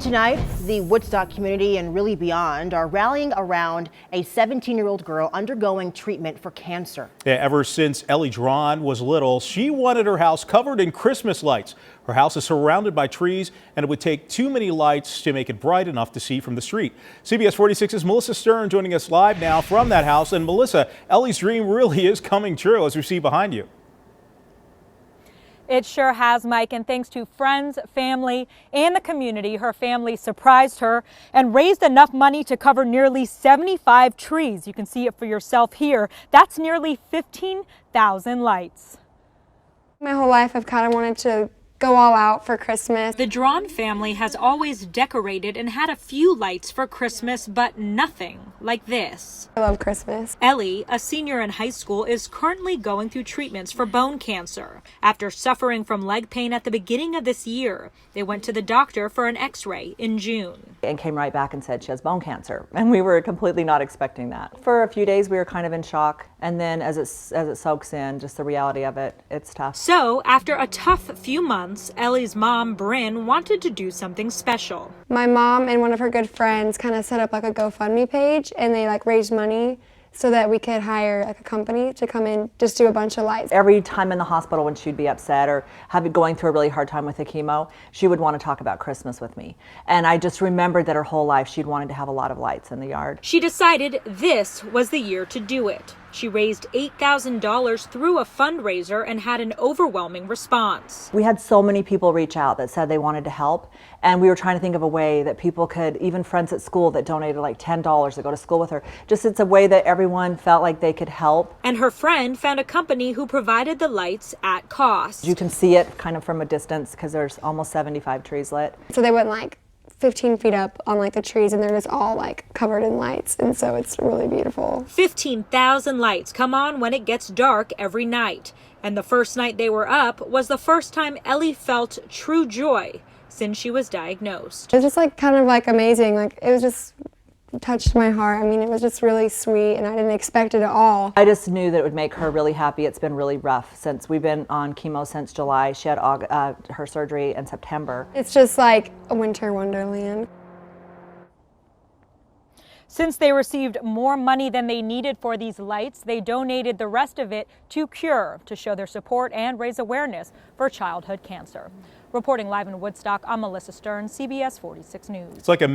Tonight, the Woodstock community and really beyond are rallying around a 17-year-old girl undergoing treatment for cancer. Yeah, ever since Ellie was little, she wanted her house covered in Christmas lights. Her house is surrounded by trees, and it would take too many lights to make it bright enough to see from the street. CBS 46's Melissa Stern joining us live now from that house. And Melissa, Ellie's dream really is coming true, as we see behind you. It sure has, Mike, and thanks to friends, family, and the community, her family surprised her and raised enough money to cover nearly 75 trees. You can see it for yourself here. That's nearly 15,000 lights. My whole life I've kind of wanted to go all out for Christmas. The Drawn family has always decorated and had a few lights for Christmas, but nothing like this. I love Christmas. Ellie, a senior in high school, is currently going through treatments for bone cancer. After suffering from leg pain at the beginning of this year, they went to the doctor for an x-ray in June. And came right back and said she has bone cancer. And we were completely not expecting that. For a few days we were kind of in shock. And then as it soaks in, just the reality of it, it's tough. So after a tough few months, Ellie's mom, Bryn, wanted to do something special. My mom and one of her good friends kind of set up like a GoFundMe page, and they like raised money so that we could hire like a company to come in, just do a bunch of lights. Every time in the hospital when she'd be upset or going through a really hard time with the chemo, she would want to talk about Christmas with me. And I just remembered that her whole life she'd wanted to have a lot of lights in the yard. She decided this was the year to do it. She raised $8,000 through a fundraiser and had an overwhelming response. We had so many people reach out that said they wanted to help, and we were trying to think of a way that people could, even friends at school that donated like $10 to go to school with her, just it's a way that everyone felt like they could help. And her friend found a company who provided the lights at cost. You can see it kind of from a distance because there's almost 75 trees lit. So they went like 15 feet up on like the trees, and they're just all like covered in lights, and so it's really beautiful. 15,000 lights come on when it gets dark every night. And the first night they were up was the first time Ellie felt true joy since she was diagnosed. It was just like kind of like amazing. Like it was just touched my heart. I mean, it was just really sweet, and I didn't expect it at all. I just knew that it would make her really happy. It's been really rough since we've been on chemo since July. She had her surgery in September. It's just like a winter wonderland. Since they received more money than they needed for these lights, they donated the rest of it to Cure to show their support and raise awareness for childhood cancer. Reporting live in Woodstock, I'm Melissa Stern, CBS 46 News. It's like a